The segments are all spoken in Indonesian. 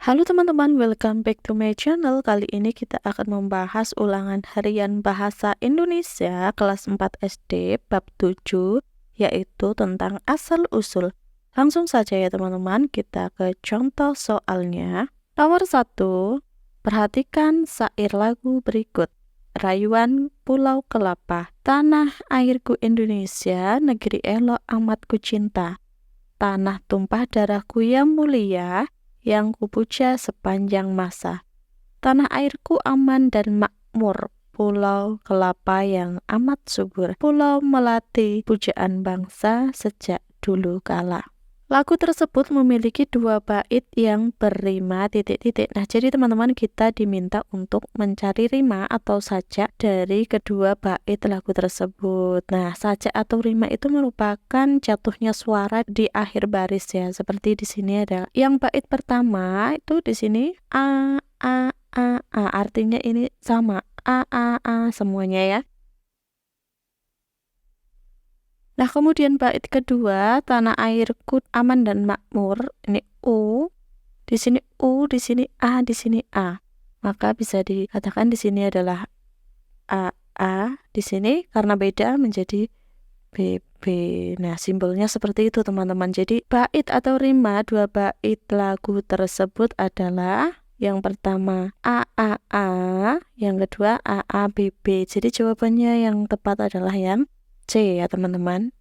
Halo teman-teman, welcome back to my channel. Kali ini kita akan membahas ulangan harian Bahasa Indonesia kelas 4 SD bab 7, yaitu tentang asal-usul. Langsung saja ya teman-teman, kita ke contoh soalnya. Nomor 1, perhatikan syair lagu berikut. Rayuan Pulau Kelapa, tanah airku Indonesia, negeri elok amat ku cinta. Tanah tumpah darahku yang mulia, yang kupuja sepanjang masa. Tanah airku aman dan makmur, Pulau Kelapa yang amat subur. Pulau melati pujaan bangsa sejak dulu kala. Lagu tersebut memiliki 2 bait yang berrima titik-titik. Nah, jadi teman-teman kita diminta untuk mencari rima atau sajak dari kedua bait lagu tersebut. Nah, sajak atau rima itu merupakan jatuhnya suara di akhir baris ya. Seperti di sini ada yang bait pertama itu di sini a a, artinya ini sama a semuanya ya. Nah, kemudian bait kedua, tanah airku aman dan makmur, ini U, di sini U, di sini A, di sini A. Maka bisa dikatakan di sini adalah A, di sini karena beda menjadi BB. Nah, simbolnya seperti itu teman-teman. Jadi, bait atau rima 2 bait lagu tersebut adalah yang pertama A, yang kedua BB. Jadi, jawabannya yang tepat adalah yang C ya teman-teman.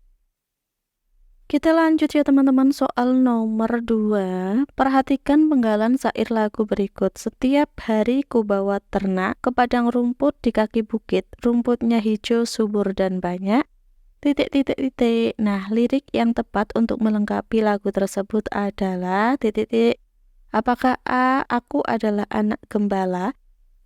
Kita lanjut ya teman-teman, soal nomor 2. Perhatikan penggalan syair lagu berikut. Setiap hari ku bawa ternak ke padang rumput di kaki bukit. Rumputnya hijau, subur dan banyak. Titik. Nah, lirik yang tepat untuk melengkapi lagu tersebut adalah titik. Apakah A, aku adalah anak gembala?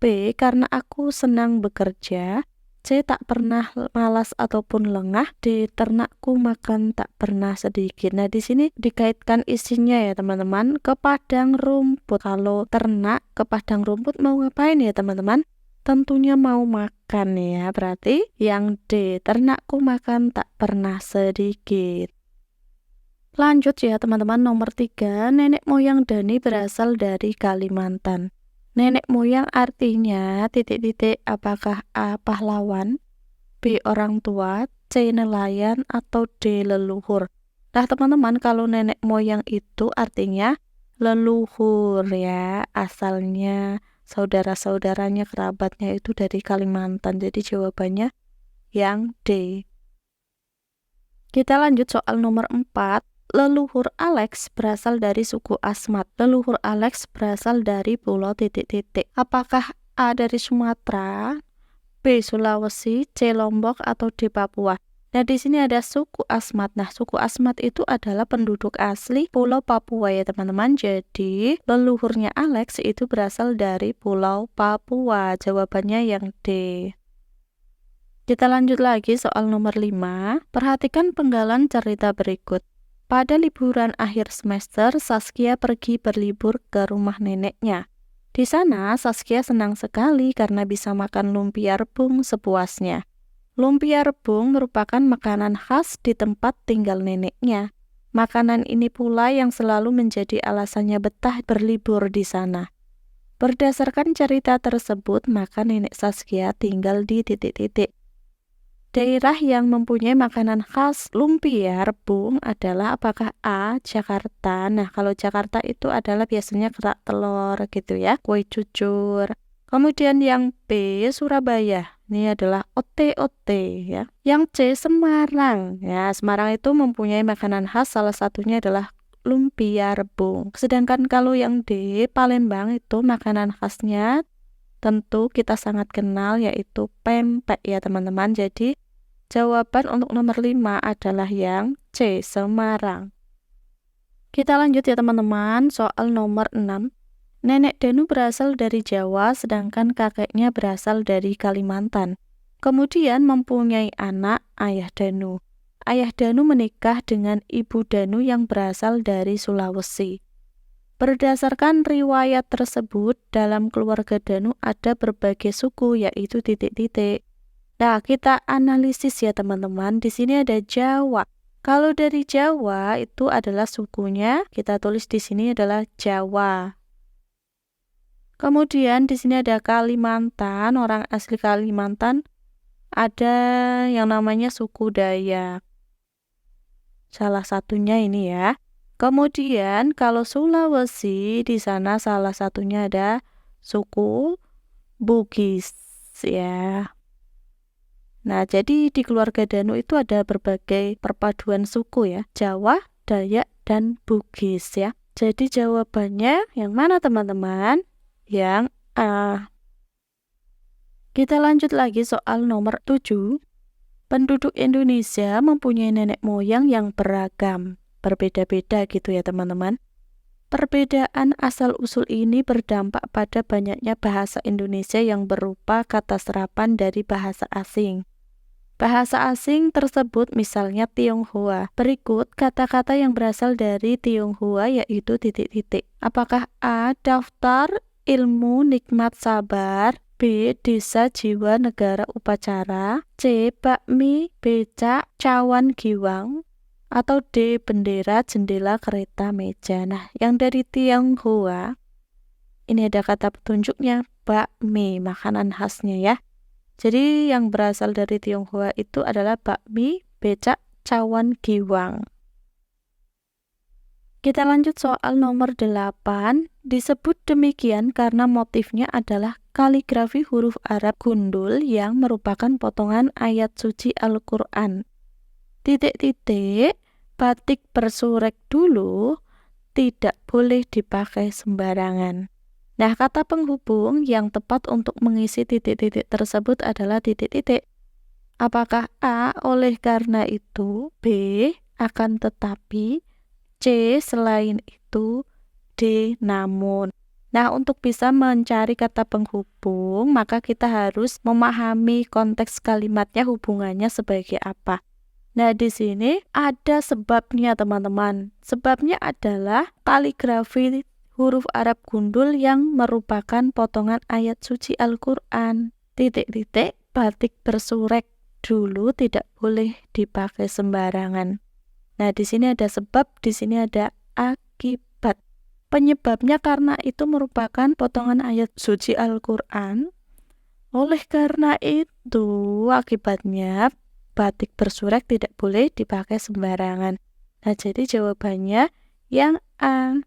B, karena aku senang bekerja. C, tak pernah malas ataupun lengah. D, ternakku makan tak pernah sedikit. Nah, di sini dikaitkan isinya ya teman-teman ke padang rumput. Kalau ternak ke padang rumput mau ngapain ya teman-teman? Tentunya mau makan ya. Berarti yang D, ternakku makan tak pernah sedikit. Lanjut ya teman-teman, nomor 3. Nenek moyang Dani berasal dari Kalimantan. Nenek moyang artinya titik. Apakah A, pahlawan, B, orang tua, C, nelayan, atau D, leluhur? Nah teman-teman, kalau nenek moyang itu artinya leluhur ya, asalnya saudara-saudaranya, kerabatnya itu dari Kalimantan. Jadi jawabannya yang D. Kita lanjut soal nomor 4. Leluhur Alex berasal dari suku Asmat. Leluhur Alex berasal dari pulau titik. Apakah A, dari Sumatera, B, Sulawesi, C, Lombok, atau D, Papua? Nah, di sini ada suku Asmat. Nah, suku Asmat itu adalah penduduk asli Pulau Papua ya, teman-teman. Jadi, leluhurnya Alex itu berasal dari Pulau Papua. Jawabannya yang D. Kita lanjut lagi soal nomor 5. Perhatikan penggalan cerita berikut. Pada liburan akhir semester, Saskia pergi berlibur ke rumah neneknya. Di sana, Saskia senang sekali karena bisa makan lumpia rebung sepuasnya. Lumpia rebung merupakan makanan khas di tempat tinggal neneknya. Makanan ini pula yang selalu menjadi alasannya betah berlibur di sana. Berdasarkan cerita tersebut, maka nenek Saskia tinggal di titik. Daerah yang mempunyai makanan khas lumpia rebung adalah apakah A, Jakarta. Nah, kalau Jakarta itu adalah biasanya kerak telur gitu ya, kue cucur. Kemudian yang B, Surabaya. Ini adalah ote-ote ya. Yang C, Semarang. Ya, Semarang itu mempunyai makanan khas, salah satunya adalah lumpia rebung. Sedangkan kalau yang D, Palembang, itu makanan khasnya tentu kita sangat kenal yaitu pempek ya teman-teman. Jadi jawaban untuk nomor 5 adalah yang C, Semarang. Kita lanjut ya teman-teman, soal nomor 6. Nenek Danu berasal dari Jawa sedangkan kakeknya berasal dari Kalimantan. Kemudian mempunyai anak, Ayah Danu. Ayah Danu menikah dengan Ibu Danu yang berasal dari Sulawesi. Berdasarkan riwayat tersebut, dalam keluarga Danu ada berbagai suku, yaitu titik. Nah, kita analisis ya teman-teman. Di sini ada Jawa. Kalau dari Jawa itu adalah sukunya, kita tulis di sini adalah Jawa. Kemudian di sini ada Kalimantan, orang asli Kalimantan, ada yang namanya suku Dayak. Salah satunya ini ya. Kemudian kalau Sulawesi, di sana salah satunya ada suku Bugis ya. Nah, jadi di keluarga Danu itu ada berbagai perpaduan suku ya, Jawa, Dayak, dan Bugis ya. Jadi jawabannya yang mana teman-teman? Yang A. Kita lanjut lagi soal nomor 7. Penduduk Indonesia mempunyai nenek moyang yang beragam, berbeda-beda gitu ya teman-teman. Perbedaan asal-usul ini berdampak pada banyaknya bahasa Indonesia yang berupa kata serapan dari bahasa asing. Bahasa asing tersebut misalnya Tionghoa. Berikut kata-kata yang berasal dari Tionghoa yaitu titik-titik. Apakah A. Daftar ilmu nikmat sabar, B. Desa jiwa negara upacara, C. Bakmi becak cawan giwang, atau D. Bendera jendela kereta meja. Nah, yang dari Tionghoa ini ada kata petunjuknya bakmi, makanan khasnya ya. Jadi yang berasal dari Tionghoa itu adalah bakmi becak cawan giwang. Kita lanjut soal nomor 8. Disebut demikian karena motifnya adalah kaligrafi huruf Arab gundul yang merupakan potongan ayat suci Al-Quran. Titik-titik, batik bersurek dulu, tidak boleh dipakai sembarangan. Nah, kata penghubung yang tepat untuk mengisi titik-titik tersebut adalah titik-titik. Apakah A. Oleh karena itu, B. Akan tetapi, C. Selain itu, D. Namun. Nah, untuk bisa mencari kata penghubung, maka kita harus memahami konteks kalimatnya, hubungannya sebagai apa. Nah, di sini ada sebabnya, teman-teman. Sebabnya adalah kaligrafi huruf Arab gundul yang merupakan potongan ayat suci Al-Quran. Titik-titik, batik bersurek dulu tidak boleh dipakai sembarangan. Nah, di sini ada sebab, di sini ada akibat. Penyebabnya karena itu merupakan potongan ayat suci Al-Quran. Oleh karena itu, akibatnya batik bersurek tidak boleh dipakai sembarangan. Nah, jadi jawabannya yang A.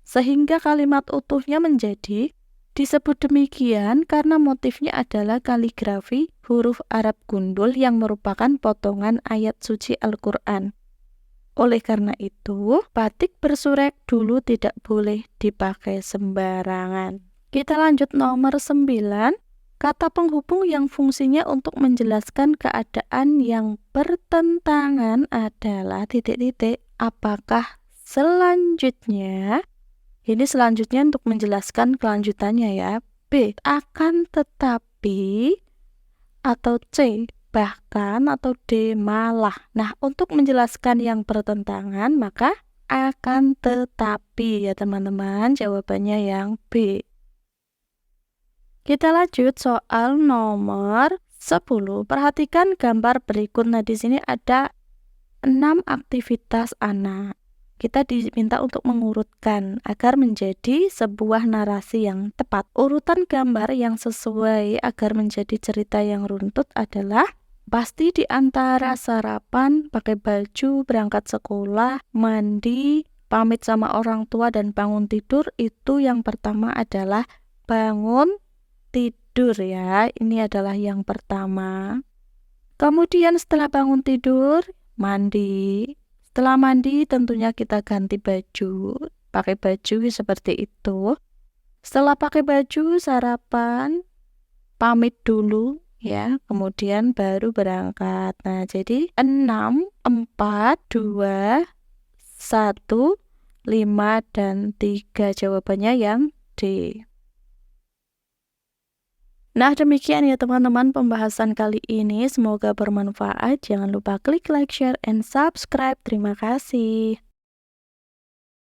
Sehingga kalimat utuhnya menjadi disebut demikian karena motifnya adalah kaligrafi huruf Arab gundul yang merupakan potongan ayat suci Al-Quran. Oleh karena itu, batik bersurek dulu tidak boleh dipakai sembarangan. Kita lanjut nomor 9. Kata penghubung yang fungsinya untuk menjelaskan keadaan yang bertentangan adalah titik-titik. Apakah selanjutnya? Ini selanjutnya untuk menjelaskan kelanjutannya ya. B. Akan tetapi, atau C. Bahkan, atau D. Malah. Nah, untuk menjelaskan yang bertentangan, maka akan tetapi ya teman-teman. Jawabannya yang B. Kita lanjut soal nomor 10. Perhatikan gambar berikut. Nah, di sini ada 6 aktivitas anak. Kita diminta untuk mengurutkan agar menjadi sebuah narasi yang tepat. Urutan gambar yang sesuai agar menjadi cerita yang runtut adalah pasti di antara sarapan, pakai baju, berangkat sekolah, mandi, pamit sama orang tua, dan bangun tidur. Itu yang pertama adalah bangun tidur ya. Ini adalah yang pertama. Kemudian setelah bangun tidur, mandi. Setelah mandi tentunya kita ganti baju, pakai baju seperti itu. Setelah pakai baju, sarapan, pamit dulu ya, kemudian baru berangkat. Nah, jadi 6, 4, 2, 1, 5, dan 3. Jawabannya yang D. Nah, demikian ya teman-teman pembahasan kali ini. Semoga bermanfaat. Jangan lupa klik like, share, and subscribe. Terima kasih.